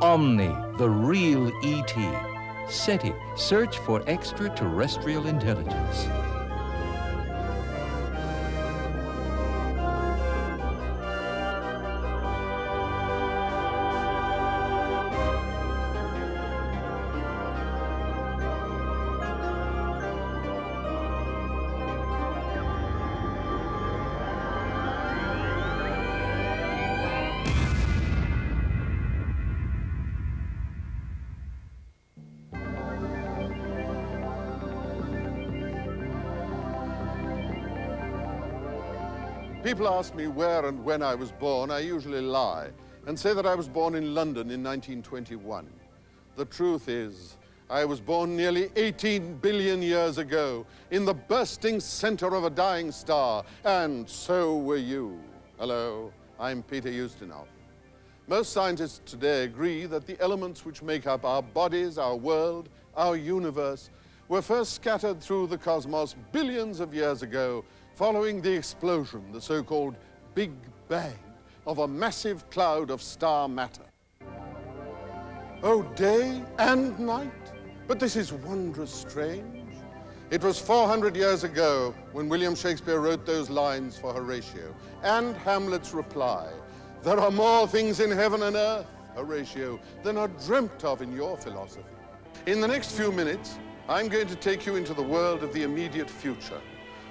Omni, the real E.T. Seti, search for extraterrestrial intelligence. People ask me where and when I was born. I usually lie and say that I was born in London in 1921. The truth is, I was born nearly 18 billion years ago in the bursting center of a dying star, and so were you. Hello, I'm Peter Ustinov. Most scientists today agree that the elements which make up our bodies, our world, our universe, were first scattered through the cosmos billions of years ago, following the explosion, the so-called Big Bang, of a massive cloud of star matter. Oh, day and night? But this is wondrous strange. It was 400 years ago when William Shakespeare wrote those lines for Horatio, and Hamlet's reply, "There are more things in heaven and earth, Horatio, than are dreamt of in your philosophy." In the next few minutes, I'm going to take you into the world of the immediate future.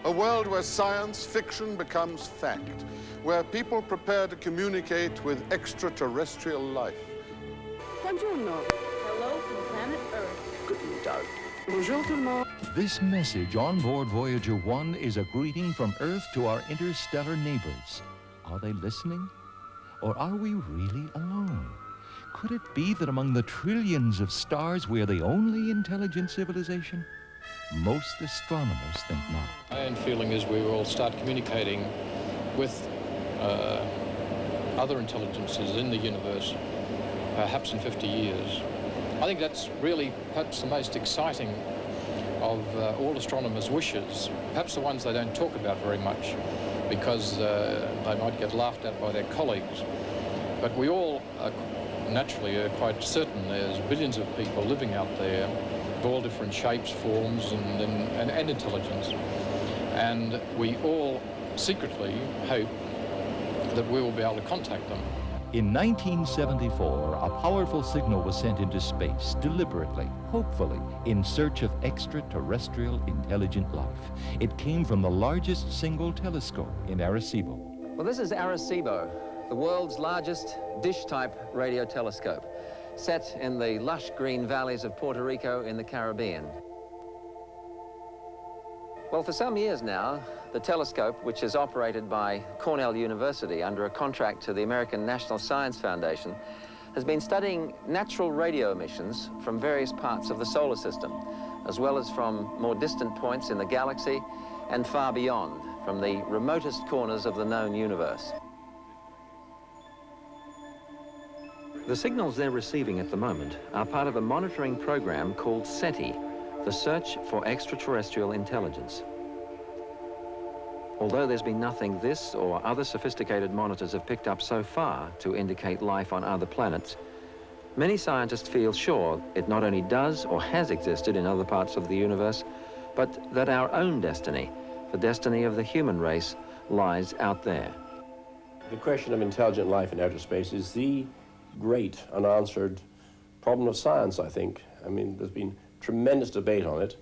A world where science fiction becomes fact, where people prepare to communicate with extraterrestrial life. Buongiorno. Hello from planet Earth. Guten Tag. Bonjour tout le monde. This message on board Voyager 1 is a greeting from Earth to our interstellar neighbors. Are they listening? Or are we really alone? Could it be that among the trillions of stars we are the only intelligent civilization? Most astronomers think not. My own feeling is we will start communicating with other intelligences in the universe, perhaps in 50 years. I think that's really perhaps the most exciting of all astronomers' wishes, perhaps the ones they don't talk about very much because they might get laughed at by their colleagues. But we all naturally are quite certain there's billions of people living out there of all different shapes, forms, and intelligence. And we all secretly hope that we will be able to contact them. In 1974, a powerful signal was sent into space, deliberately, hopefully, in search of extraterrestrial intelligent life. It came from the largest single telescope in Arecibo. Well, this is Arecibo, the world's largest dish-type radio telescope, set in the lush green valleys of Puerto Rico in the Caribbean. Well, for some years now, the telescope, which is operated by Cornell University under a contract to the American National Science Foundation, has been studying natural radio emissions from various parts of the solar system, as well as from more distant points in the galaxy and far beyond, from the remotest corners of the known universe. The signals they're receiving at the moment are part of a monitoring program called Seti, the Search for Extraterrestrial Intelligence. Although there's been nothing this or other sophisticated monitors have picked up so far to indicate life on other planets, many scientists feel sure it not only does or has existed in other parts of the universe, but that our own destiny, the destiny of the human race, lies out there. The question of intelligent life in outer space is the great unanswered problem of science, I think. I mean, there's been tremendous debate on it.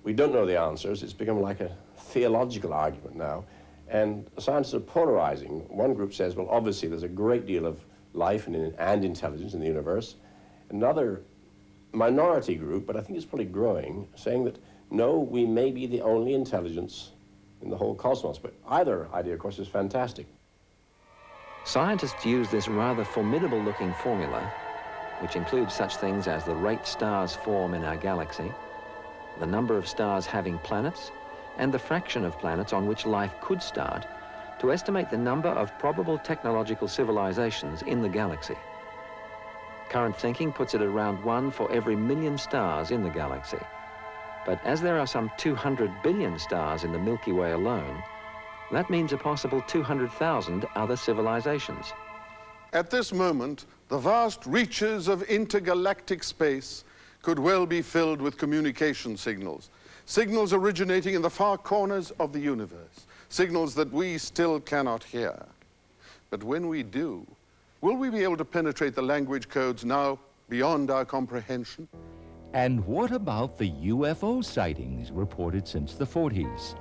We don't know the answers. It's become like a theological argument now. And scientists are polarizing. One group says, well, obviously there's a great deal of life and intelligence in the universe. Another minority group, but I think it's probably growing, saying that, no, we may be the only intelligence in the whole cosmos. But either idea, of course, is fantastic. Scientists use this rather formidable-looking formula, which includes such things as the rate stars form in our galaxy, the number of stars having planets, and the fraction of planets on which life could start, to estimate the number of probable technological civilizations in the galaxy. Current thinking puts it around 1 for every million stars in the galaxy. But as there are some 200 billion stars in the Milky Way alone, that means a possible 200,000 other civilizations. At this moment, the vast reaches of intergalactic space could well be filled with communication signals, signals originating in the far corners of the universe, signals that we still cannot hear. But when we do, will we be able to penetrate the language codes now beyond our comprehension? And what about the UFO sightings reported since the 40s?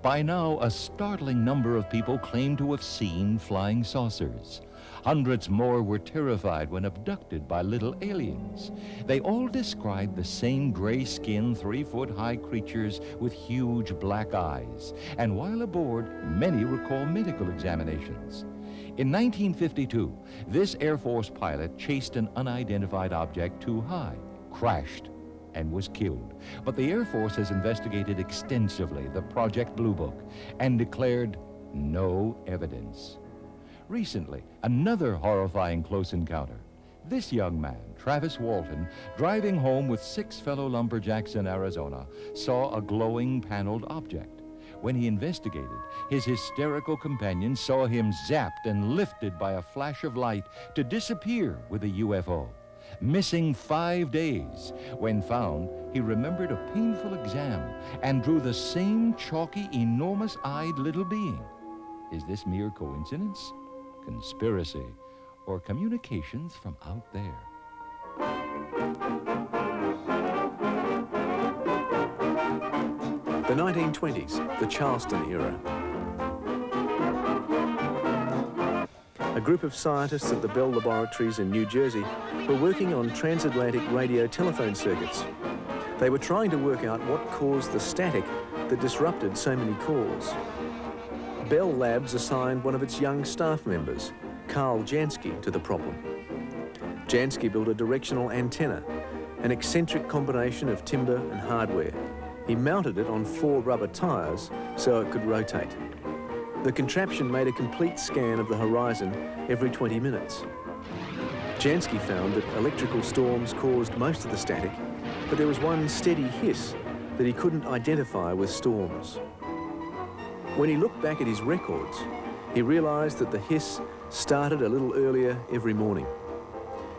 By now, a startling number of people claim to have seen flying saucers. Hundreds more were terrified when abducted by little aliens. They all described the same gray-skinned, 3-foot-high creatures with huge black eyes. And while aboard, many recall medical examinations. In 1952, this Air Force pilot chased an unidentified object too high, crashed, and was killed. But the Air Force has investigated extensively the Project Blue Book and declared no evidence. Recently, another horrifying close encounter. This young man, Travis Walton, driving home with 6 fellow lumberjacks in Arizona, saw a glowing paneled object. When he investigated, his hysterical companion saw him zapped and lifted by a flash of light to disappear with a UFO. Missing 5 days. When found, he remembered a painful exam and drew the same chalky, enormous-eyed little being. Is this mere coincidence, conspiracy, or communications from out there? The 1920s, the Charleston era. A group of scientists at the Bell Laboratories in New Jersey were working on transatlantic radio telephone circuits. They were trying to work out what caused the static that disrupted so many calls. Bell Labs assigned one of its young staff members, Carl Jansky, to the problem. Jansky built a directional antenna, an eccentric combination of timber and hardware. He mounted it on 4 rubber tires so it could rotate. The contraption made a complete scan of the horizon every 20 minutes. Jansky found that electrical storms caused most of the static, but there was one steady hiss that he couldn't identify with storms. When he looked back at his records, he realized that the hiss started a little earlier every morning.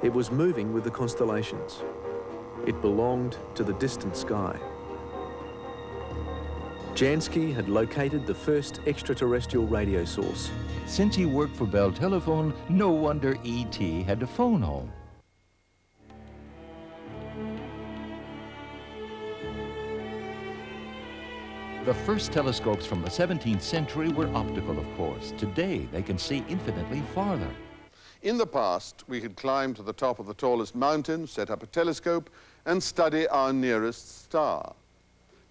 It was moving with the constellations. It belonged to the distant sky. Jansky had located the first extraterrestrial radio source. Since he worked for Bell Telephone, no wonder E.T. had to phone home. The first telescopes from the 17th century were optical, of course. Today, they can see infinitely farther. In the past, we could climb to the top of the tallest mountain, set up a telescope, and study our nearest star.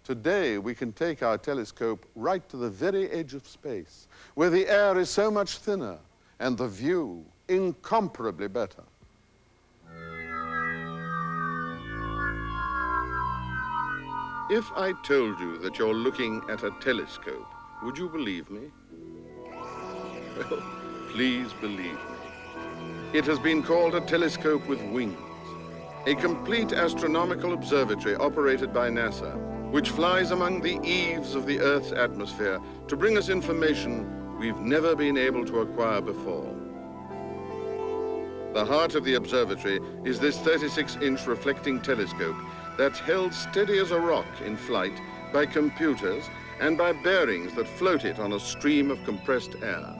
Today, we can take our telescope right to the very edge of space, where the air is so much thinner and the view incomparably better. If I told you that you're looking at a telescope, would you believe me? Well, please believe me. It has been called a telescope with wings, a complete astronomical observatory operated by NASA, which flies among the eaves of the Earth's atmosphere to bring us information we've never been able to acquire before. The heart of the observatory is this 36-inch reflecting telescope that's held steady as a rock in flight by computers and by bearings that float it on a stream of compressed air.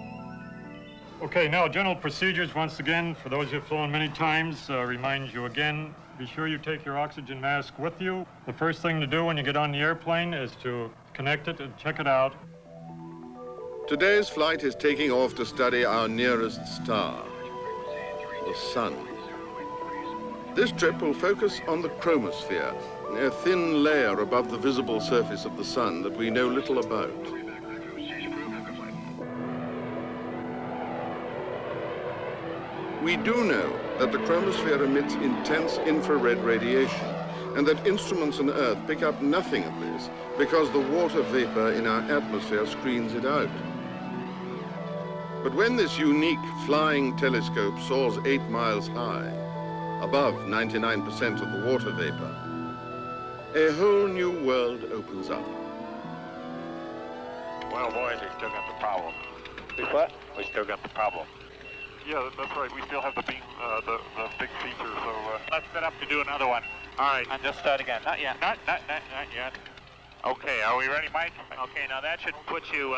Okay, now general procedures once again, for those who've flown many times, remind you again, be sure you take your oxygen mask with you. The first thing to do when you get on the airplane is to connect it and check it out. Today's flight is taking off to study our nearest star, the sun. This trip will focus on the chromosphere, a thin layer above the visible surface of the sun that we know little about. We do know that the chromosphere emits intense infrared radiation and that instruments on Earth pick up nothing of this because the water vapor in our atmosphere screens it out. But when this unique flying telescope soars 8 miles high, above 99% of the water vapor, a whole new world opens up. Well, boys, we still got the problem. What? We still got the problem. Yeah, that's right. We still have the beam, the big feature, so... Let's set up to do another one. All right. And just start again. Not yet. Not yet. Okay, are we ready, Mike? Okay, now that should put you,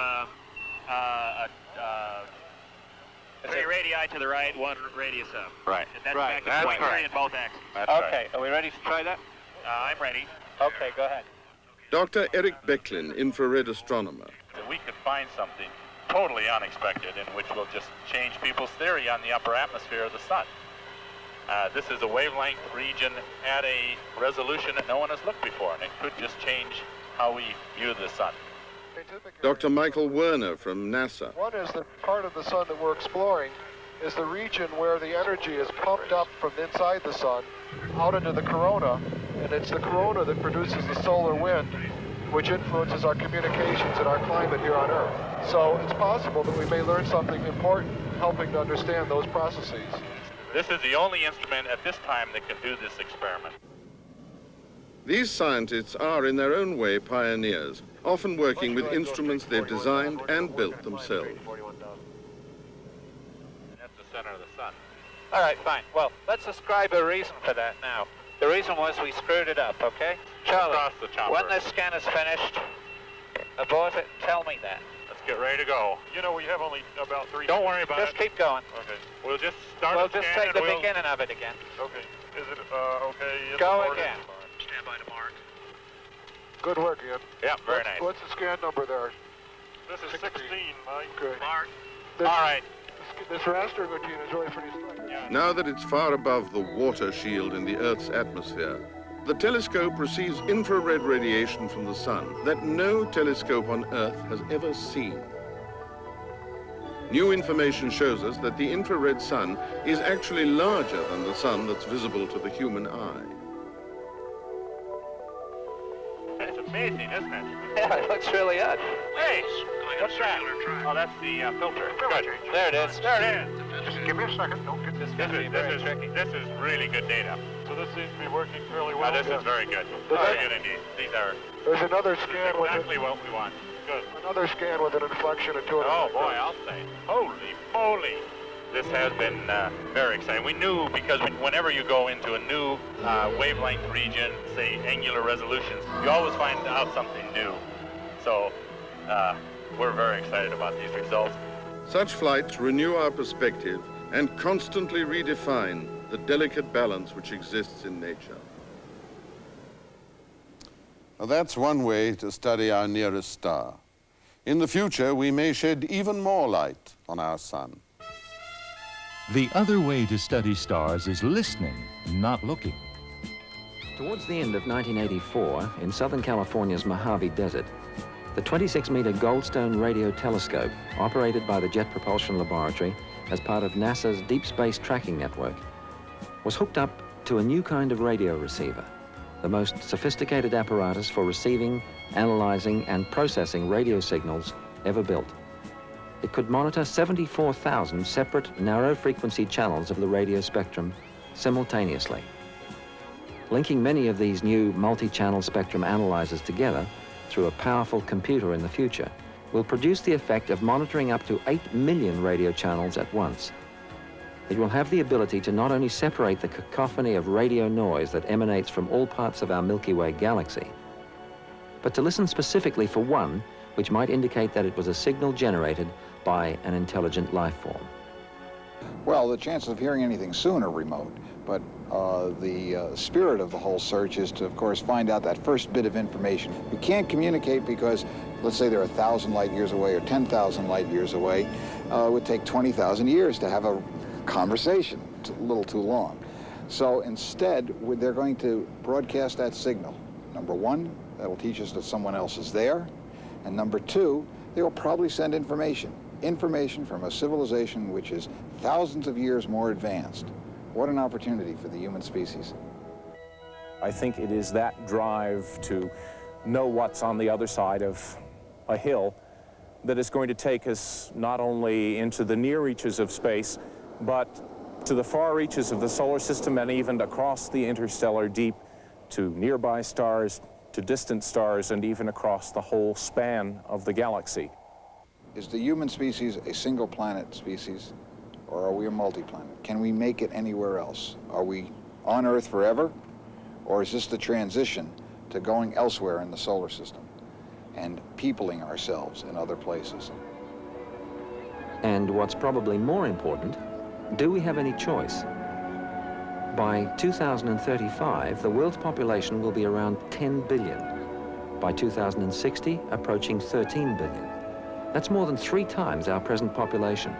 3 radii to the right, 1 radius up. Right. That's right. That's right. In both axes. That's okay, right. Are we ready to try that? I'm ready. Okay, go ahead. Dr. Eric Becklin, infrared astronomer. We could find something totally unexpected in which will just change people's theory on the upper atmosphere of the sun. This is a wavelength region at a resolution that no one has looked before, and it could just change how we view the sun. Dr. Michael Werner from NASA. One is the part of the sun that we're exploring is the region where the energy is pumped up from inside the sun out into the corona, and it's the corona that produces the solar wind, which influences our communications and our climate here on Earth. So it's possible that we may learn something important helping to understand those processes. This is the only instrument at this time that can do this experiment. These scientists are, in their own way, pioneers, often working with instruments they've designed and built themselves. That's the center of the sun. All right, fine. Well, let's ascribe a reason for that now. The reason was we screwed it up, okay? Charlie, when this scan is finished, abort it, tell me that. Let's get ready to go. You know, we have only about 3... Don't worry about it. Just keep going. Okay. We'll just start We'll the just scan take the and beginning of it again. Okay. Is it, okay? Go again. Stand by to mark. Good work, Ian. Yeah, very nice. What's the scan number there? This is 16, Mike. Good. Mark. This, All right. This rastering routine is really pretty striking. Yeah. Now that it's far above the water shield in the Earth's atmosphere, the telescope receives infrared radiation from the sun that no telescope on Earth has ever seen. New information shows us that the infrared sun is actually larger than the sun that's visible to the human eye. It's amazing, isn't it? Yeah, it looks really odd. Hey, what's that? Oh, that's the filter. Good. There it is. There it is. Just give me a second. Don't get This is going to be very tricky. This is really good data. So this seems to be working fairly well. This is very good. Very good indeed. These are There's another scan with exactly what we want. Good. another scan with an inflection of 200. Oh boy, I'll say. Holy moly. This has been very exciting. We knew because whenever you go into a new wavelength region, say angular resolutions, you always find out something new. So we're very excited about these results. Such flights renew our perspective and constantly redefine the delicate balance which exists in nature. Now, that's one way to study our nearest star. In the future, we may shed even more light on our sun. The other way to study stars is listening, not looking. Towards the end of 1984, in Southern California's Mojave Desert, the 26-meter Goldstone radio telescope, operated by the Jet Propulsion Laboratory as part of NASA's Deep Space Tracking Network, was hooked up to a new kind of radio receiver, the most sophisticated apparatus for receiving, analyzing, and processing radio signals ever built. It could monitor 74,000 separate narrow-frequency channels of the radio spectrum simultaneously. Linking many of these new multi-channel spectrum analyzers together through a powerful computer in the future will produce the effect of monitoring up to 8 million radio channels at once. It will have the ability to not only separate the cacophony of radio noise that emanates from all parts of our Milky Way galaxy, but to listen specifically for one which might indicate that it was a signal generated by an intelligent life form. Well, the chances of hearing anything soon are remote, but the spirit of the whole search is to, of course, find out that first bit of information. We can't communicate because, let's say they're 1,000 light years away or 10,000 light years away. It would take 20,000 years to have a conversation. It's a little too long. So instead, they're going to broadcast that signal. Number one, that will teach us that someone else is there. And number two, they will probably send information from a civilization which is thousands of years more advanced. What an opportunity for the human species. I think it is that drive to know what's on the other side of a hill that is going to take us not only into the near reaches of space, but to the far reaches of the solar system and even across the interstellar deep to nearby stars, to distant stars, and even across the whole span of the galaxy. Is the human species a single planet species, or are we a multi-planet? Can we make it anywhere else? Are we on Earth forever, or is this the transition to going elsewhere in the solar system and peopling ourselves in other places? And what's probably more important, do we have any choice? By 2035, the world's population will be around 10 billion. By 2060, approaching 13 billion. That's more than 3 times our present population.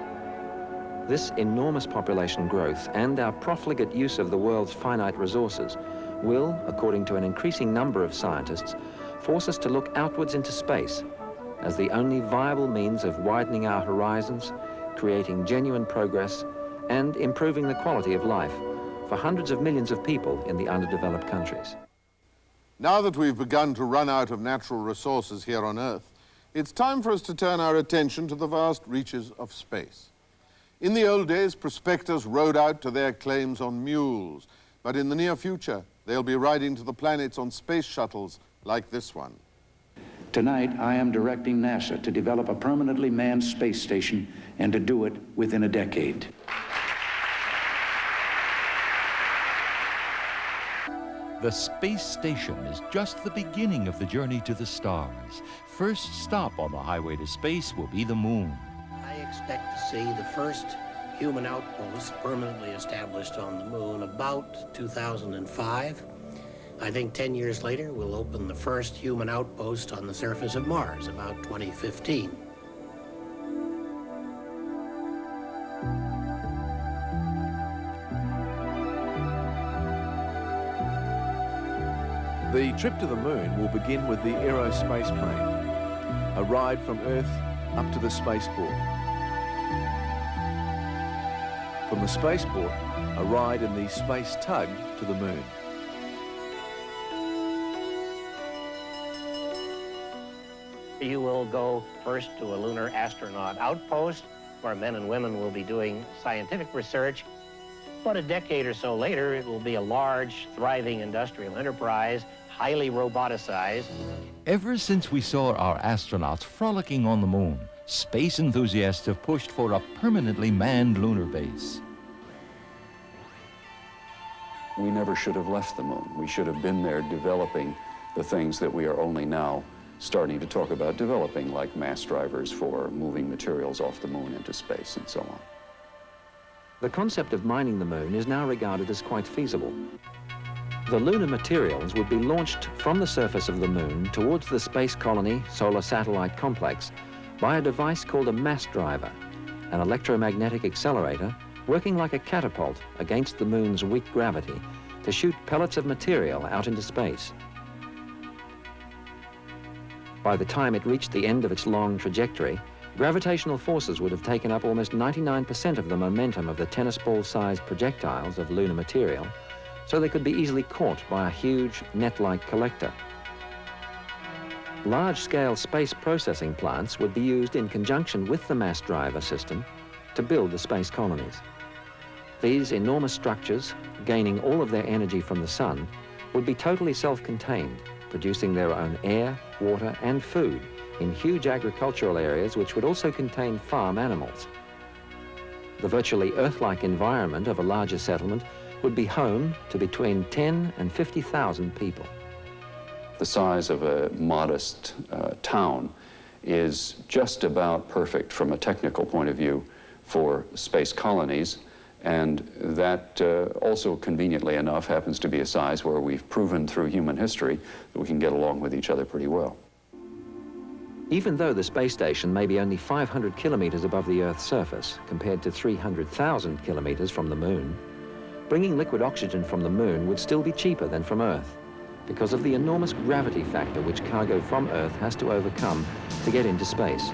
This enormous population growth and our profligate use of the world's finite resources will, according to an increasing number of scientists, force us to look outwards into space as the only viable means of widening our horizons, creating genuine progress, and improving the quality of life for hundreds of millions of people in the underdeveloped countries. Now that we've begun to run out of natural resources here on Earth, it's time for us to turn our attention to the vast reaches of space. In the old days, prospectors rode out to their claims on mules, but in the near future, they'll be riding to the planets on space shuttles like this one. Tonight, I am directing NASA to develop a permanently manned space station and to do it within a decade. The space station is just the beginning of the journey to the stars. First stop on the highway to space will be the moon. I expect to see the first human outpost permanently established on the moon about 2005. I think 10 years later, we'll open the first human outpost on the surface of Mars, about 2015. The trip to the moon will begin with the aerospace plane, a ride from Earth up to the spaceport. From the spaceport, a ride in the space tug to the moon. You will go first to a lunar astronaut outpost where men and women will be doing scientific research. About a decade or so later, it will be a large, thriving industrial enterprise, highly roboticized. Ever since we saw our astronauts frolicking on the moon, space enthusiasts have pushed for a permanently manned lunar base. We never should have left the moon. We should have been there developing the things that we are only now starting to talk about developing, like mass drivers for moving materials off the moon into space and so on. The concept of mining the moon is now regarded as quite feasible. The lunar materials would be launched from the surface of the moon towards the space colony solar satellite complex by a device called a mass driver, an electromagnetic accelerator working like a catapult against the moon's weak gravity to shoot pellets of material out into space. By the time it reached the end of its long trajectory, gravitational forces would have taken up almost 99% of the momentum of the tennis ball-sized projectiles of lunar material, so they could be easily caught by a huge net-like collector. Large-scale space processing plants would be used in conjunction with the mass driver system to build the space colonies. These enormous structures, gaining all of their energy from the sun, would be totally self-contained, producing their own air, water, and food in huge agricultural areas which would also contain farm animals. The virtually Earth-like environment of a larger settlement would be home to between 10 and 50,000 people. The size of a modest town is just about perfect from a technical point of view for space colonies, and that also conveniently enough happens to be a size where we've proven through human history that we can get along with each other pretty well. Even though the space station may be only 500 kilometers above the Earth's surface compared to 300,000 kilometers from the moon, bringing liquid oxygen from the moon would still be cheaper than from Earth because of the enormous gravity factor which cargo from Earth has to overcome to get into space.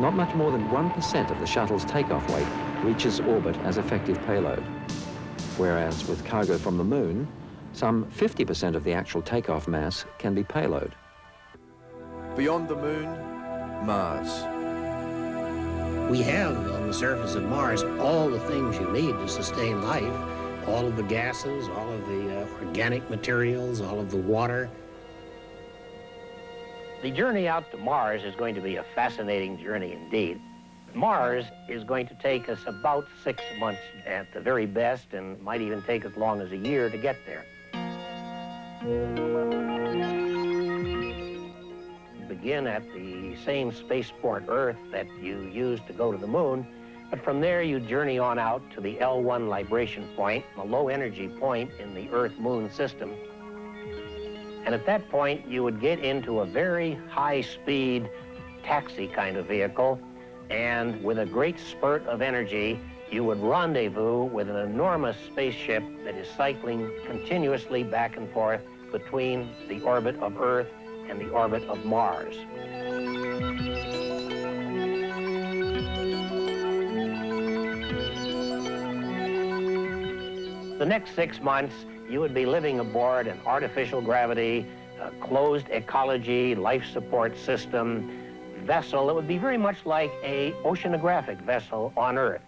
Not much more than 1% of the shuttle's takeoff weight reaches orbit as effective payload, whereas with cargo from the moon, some 50% of the actual takeoff mass can be payload. Beyond the moon, Mars. We have on the surface of Mars all the things you need to sustain life, all of the gases, all of the organic materials, all of the water. The journey out to Mars is going to be a fascinating journey indeed. Mars is going to take us about 6 months at the very best, and might even take as long as a year to get there. Begin at the same spaceport Earth that you used to go to the moon, but from there you journey on out to the L1 libration point, a low energy point in the Earth-Moon system. And at that point you would get into a very high-speed taxi kind of vehicle, and with a great spurt of energy you would rendezvous with an enormous spaceship that is cycling continuously back and forth between the orbit of Earth and the orbit of Mars. The next 6 months, you would be living aboard an artificial gravity, a closed ecology, life support system vessel that would be very much like an oceanographic vessel on Earth.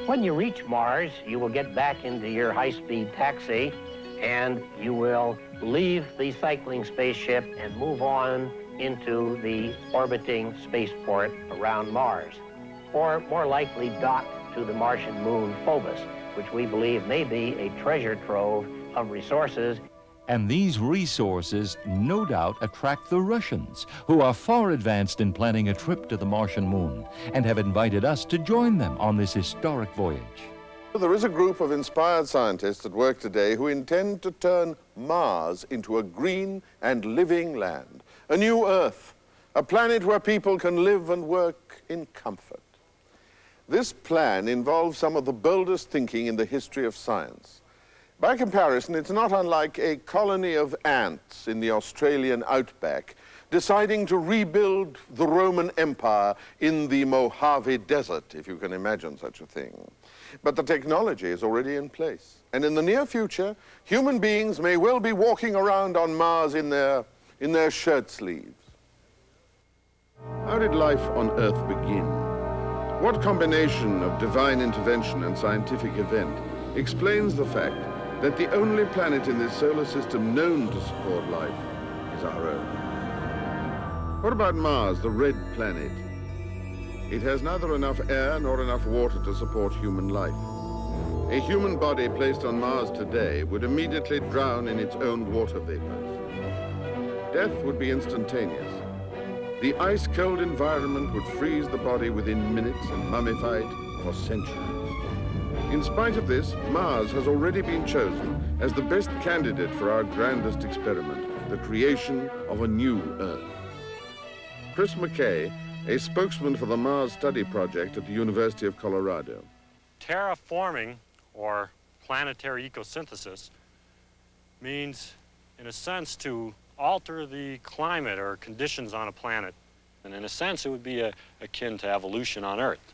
When you reach Mars, you will get back into your high-speed taxi, and you will leave the cycling spaceship and move on into the orbiting spaceport around Mars, or more likely dock to the Martian moon Phobos, which we believe may be a treasure trove of resources. And these resources no doubt attract the Russians, who are far advanced in planning a trip to the Martian moon and have invited us to join them on this historic voyage. There is a group of inspired scientists at work today who intend to turn Mars into a green and living land, a new Earth, a planet where people can live and work in comfort. This plan involves some of the boldest thinking in the history of science. By comparison, it's not unlike a colony of ants in the Australian outback deciding to rebuild the Roman Empire in the Mojave Desert, if you can imagine such a thing. But the technology is already in place. And in the near future, human beings may well be walking around on Mars in their shirt sleeves. How did life on Earth begin? What combination of divine intervention and scientific event explains the fact that the only planet in this solar system known to support life is our own? What about Mars, the red planet? It has neither enough air nor enough water to support human life. A human body placed on Mars today would immediately drown in its own water vapors. Death would be instantaneous. The ice-cold environment would freeze the body within minutes and mummify it for centuries. In spite of this, Mars has already been chosen as the best candidate for our grandest experiment, the creation of a new Earth. Chris McKay, a spokesman for the Mars Study Project at the University of Colorado. Terraforming, or planetary ecosynthesis, means, in a sense, to alter the climate or conditions on a planet. And in a sense, it would be akin to evolution on Earth.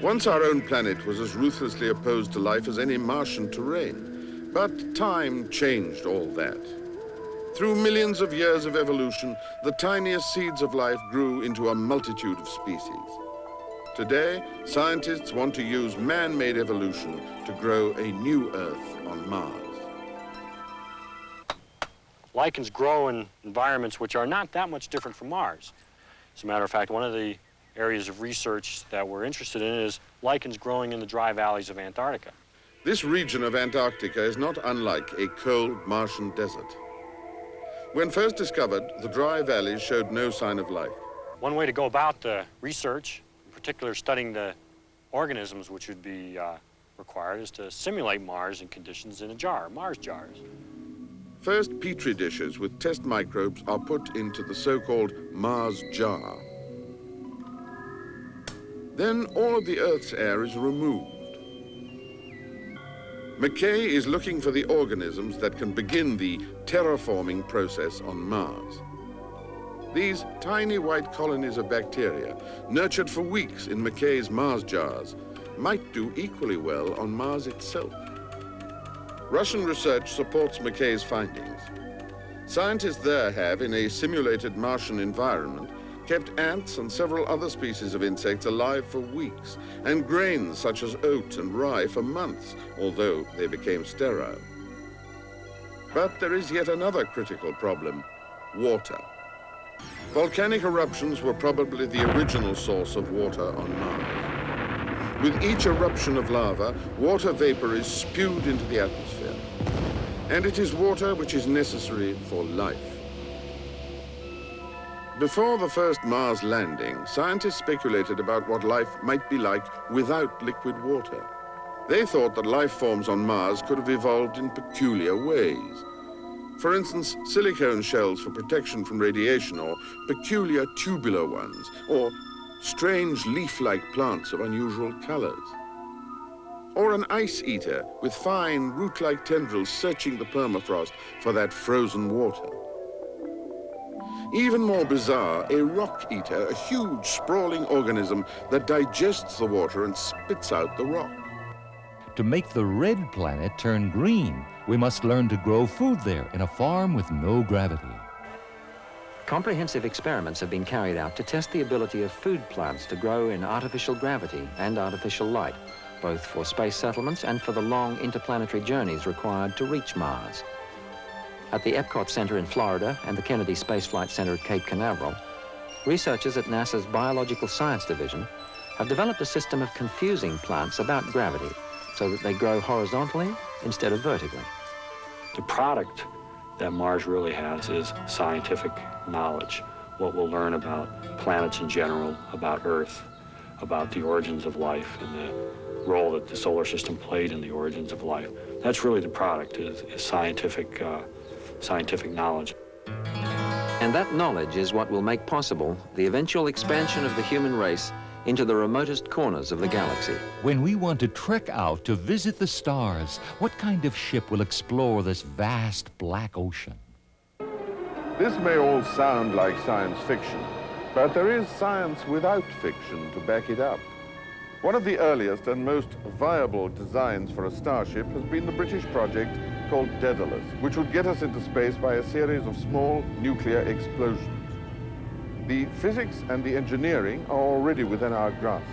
Once our own planet was as ruthlessly opposed to life as any Martian terrain. But time changed all that. Through millions of years of evolution, the tiniest seeds of life grew into a multitude of species. Today, scientists want to use man-made evolution to grow a new Earth on Mars. Lichens grow in environments which are not that much different from Mars. As a matter of fact, one of the areas of research that we're interested in is lichens growing in the dry valleys of Antarctica. This region of Antarctica is not unlike a cold Martian desert. When first discovered, the dry valleys showed no sign of life. One way to go about the research, in particular studying the organisms which would be required, is to simulate Mars in conditions in a jar, Mars jars. First, Petri dishes with test microbes are put into the so-called Mars jar. Then all of the Earth's air is removed. McKay is looking for the organisms that can begin the terraforming process on Mars. These tiny white colonies of bacteria, nurtured for weeks in McKay's Mars jars, might do equally well on Mars itself. Russian research supports McKay's findings. Scientists there have, in a simulated Martian environment, kept ants and several other species of insects alive for weeks, and grains such as oat and rye for months, although they became sterile. But there is yet another critical problem: water. Volcanic eruptions were probably the original source of water on Mars. With each eruption of lava, water vapor is spewed into the atmosphere. And it is water which is necessary for life. Before the first Mars landing, scientists speculated about what life might be like without liquid water. They thought that life forms on Mars could have evolved in peculiar ways. For instance, silicone shells for protection from radiation, or peculiar tubular ones, or strange leaf-like plants of unusual colors. Or an ice eater with fine root-like tendrils searching the permafrost for that frozen water. Even more bizarre, a rock eater, a huge sprawling organism that digests the water and spits out the rock. To make the red planet turn green, we must learn to grow food there in a farm with no gravity. Comprehensive experiments have been carried out to test the ability of food plants to grow in artificial gravity and artificial light, both for space settlements and for the long interplanetary journeys required to reach Mars. At the Epcot Center in Florida and the Kennedy Space Flight Center at Cape Canaveral, researchers at NASA's Biological Science Division have developed a system of confusing plants about gravity so that they grow horizontally instead of vertically. The product that Mars really has is scientific knowledge, what we'll learn about planets in general, about Earth, about the origins of life and the role that the solar system played in the origins of life. That's really the product, is scientific knowledge. And that knowledge is what will make possible the eventual expansion of the human race into the remotest corners of the galaxy. When we want to trek out to visit the stars, what kind of ship will explore this vast black ocean? This may all sound like science fiction, but there is science without fiction to back it up. One of the earliest and most viable designs for a starship has been the British project called Daedalus, which would get us into space by a series of small nuclear explosions. The physics and the engineering are already within our grasp.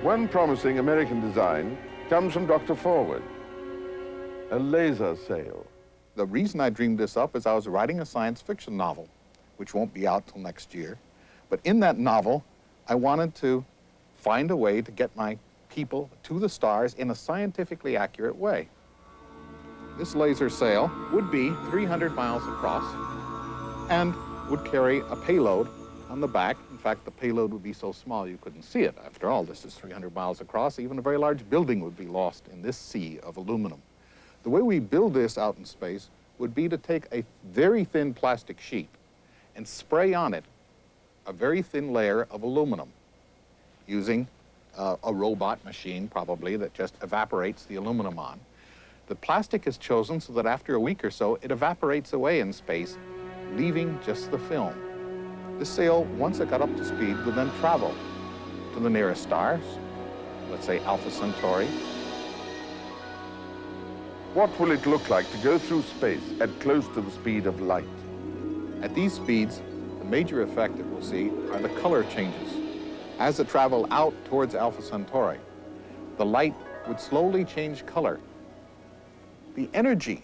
One promising American design comes from Dr. Forward, a laser sail. The reason I dreamed this up is I was writing a science fiction novel, which won't be out till next year. But in that novel, I wanted to find a way to get my people to the stars in a scientifically accurate way. This laser sail would be 300 miles across and would carry a payload on the back. In fact, the payload would be so small you couldn't see it. After all, this is 300 miles across. Even a very large building would be lost in this sea of aluminum. The way we build this out in space would be to take a very thin plastic sheet and spray on it a very thin layer of aluminum using a robot machine, probably, that just evaporates the aluminum on. The plastic is chosen so that after a week or so, it evaporates away in space, leaving just the film. This sail, once it got up to speed, would then travel to the nearest stars, let's say Alpha Centauri. What will it look like to go through space at close to the speed of light? At these speeds, the major effect that we'll see are the color changes. As it traveled out towards Alpha Centauri, the light would slowly change color. The energy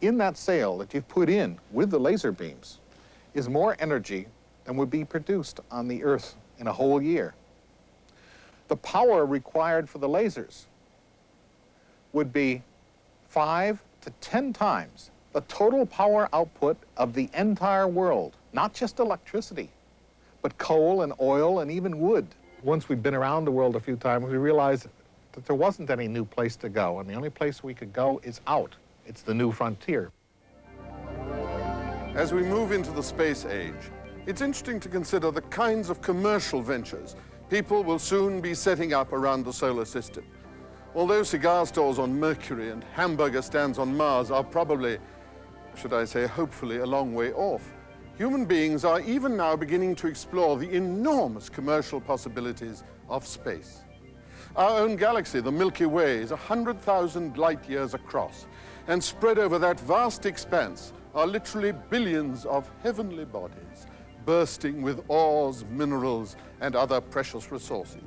in that sail that you've put in with the laser beams is more energy than would be produced on the Earth in a whole year. The power required for the lasers would be 5 to 10 times the total power output of the entire world, not just electricity, but coal and oil and even wood. Once we've been around the world a few times, we realized that there wasn't any new place to go, and the only place we could go is out. It's the new frontier. As we move into the space age, it's interesting to consider the kinds of commercial ventures people will soon be setting up around the solar system. Although cigar stores on Mercury and hamburger stands on Mars are probably, should I say, hopefully a long way off, human beings are even now beginning to explore the enormous commercial possibilities of space. Our own galaxy, the Milky Way, is 100,000 light years across, and spread over that vast expanse, are literally billions of heavenly bodies bursting with ores, minerals, and other precious resources.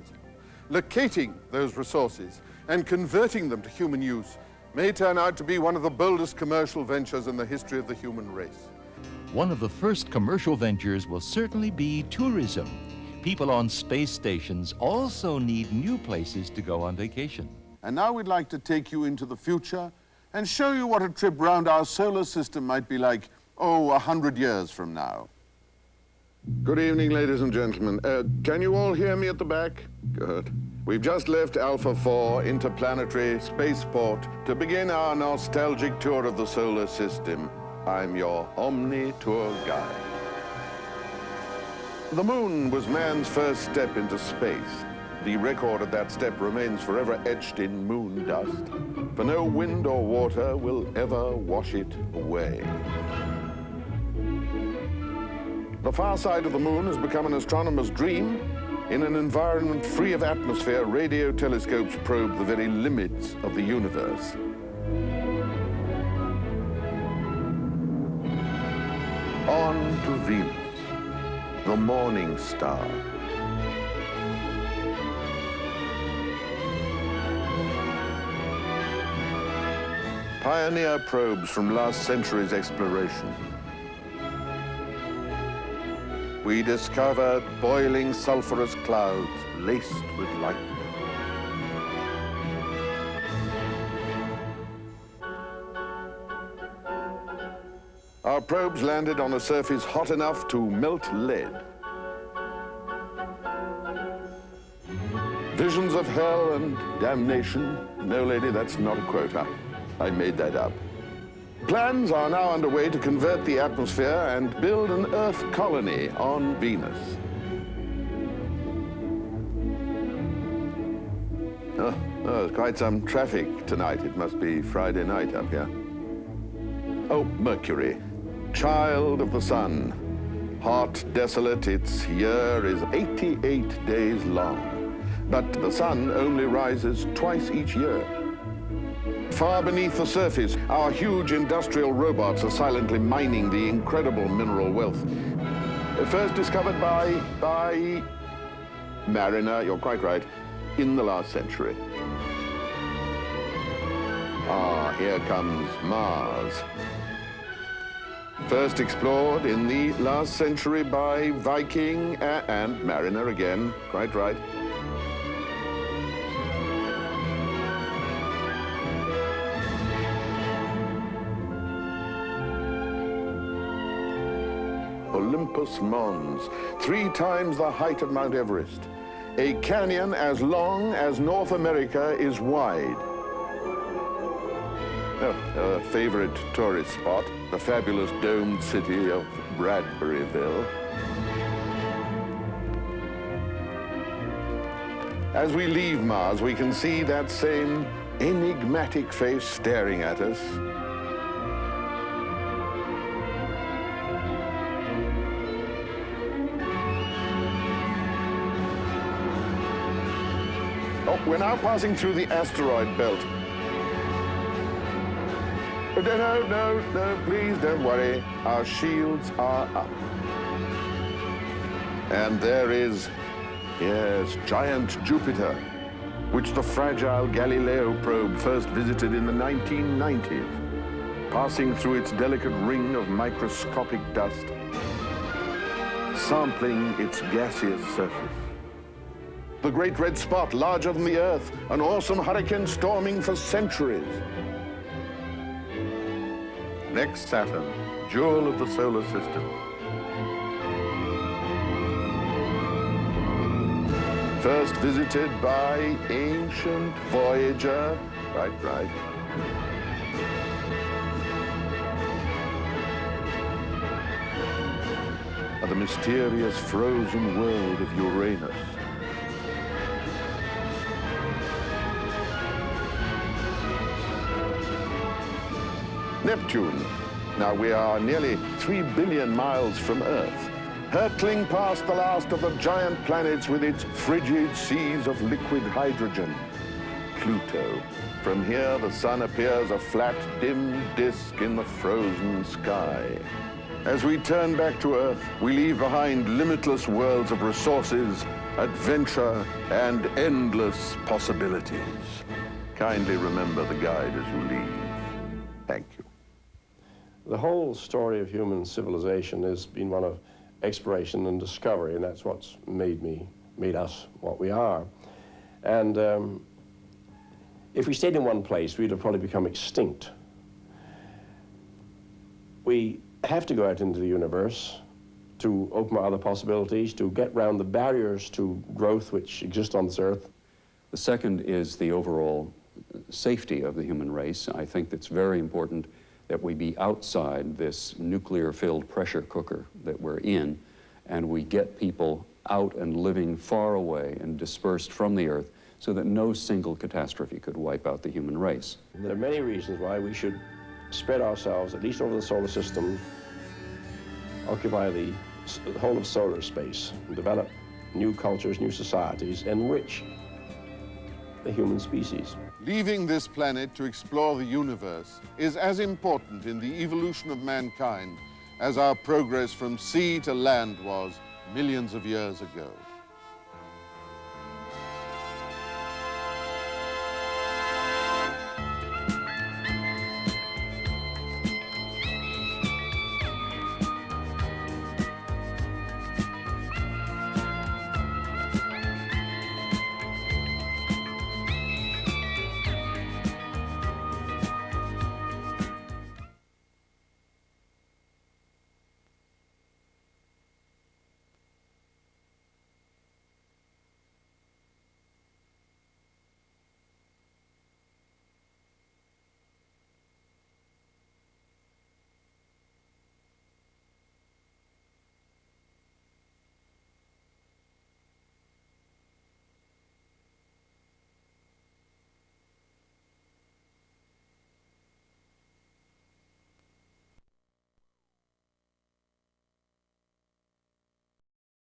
Locating those resources and converting them to human use may turn out to be one of the boldest commercial ventures in the history of the human race. One of the first commercial ventures will certainly be tourism. People on space stations also need new places to go on vacation. And now we'd like to take you into the future and show you what a trip round our solar system might be like, 100 years from now. Good evening, ladies and gentlemen. Can you all hear me at the back? Good. We've just left Alpha 4 Interplanetary Spaceport to begin our nostalgic tour of the solar system. I'm your Omni tour guide. The moon was man's first step into space. The record of that step remains forever etched in moon dust, for no wind or water will ever wash it away. The far side of the moon has become an astronomer's dream. In an environment free of atmosphere, radio telescopes probe the very limits of the universe. On to Venus, the morning star. Pioneer probes from last century's exploration. We discovered boiling sulfurous clouds laced with lightning. Our probes landed on a surface hot enough to melt lead. Visions of hell and damnation. No, lady, that's not a quote. I made that up. Plans are now underway to convert the atmosphere and build an Earth colony on Venus. There's quite some traffic tonight. It must be Friday night up here. Oh, Mercury, child of the sun. Hot, desolate, its year is 88 days long. But the sun only rises twice each year. Far beneath the surface, our huge industrial robots are silently mining the incredible mineral wealth. First discovered by Mariner, you're quite right, in the last century. Here comes Mars. First explored in the last century by Viking and Mariner again, quite right. Olympus Mons, 3 times the height of Mount Everest. A canyon as long as North America is wide. A favorite tourist spot, the fabulous domed city of Bradburyville. As we leave Mars, we can see that same enigmatic face staring at us. We're now passing through the asteroid belt. No, please don't worry. Our shields are up. And there is, yes, giant Jupiter, which the fragile Galileo probe first visited in the 1990s, passing through its delicate ring of microscopic dust, sampling its gaseous surface. The great red spot, larger than the Earth, an awesome hurricane storming for centuries. Next, Saturn, jewel of the solar system. First visited by ancient Voyager. Right. And the mysterious frozen world of Uranus. Neptune. Now we are nearly 3 billion miles from Earth, hurtling past the last of the giant planets with its frigid seas of liquid hydrogen. Pluto, From here, the sun appears a flat, dim disk in the frozen sky. As we turn back to Earth, we leave behind limitless worlds of resources, adventure, and endless possibilities. Kindly remember the guide as you leave. Thank you. The whole story of human civilization has been one of exploration and discovery, and that's what's made us what we are. And if we stayed in one place, we'd have probably become extinct. We have to go out into the universe to open other possibilities, to get round the barriers to growth which exist on this Earth. The second is the overall safety of the human race. I think it's very important that we be outside this nuclear-filled pressure cooker that we're in, and we get people out and living far away and dispersed from the Earth so that no single catastrophe could wipe out the human race. There are many reasons why we should spread ourselves, at least over the solar system, occupy the whole of solar space, and develop new cultures, new societies, enrich the human species. Leaving this planet to explore the universe is as important in the evolution of mankind as our progress from sea to land was millions of years ago.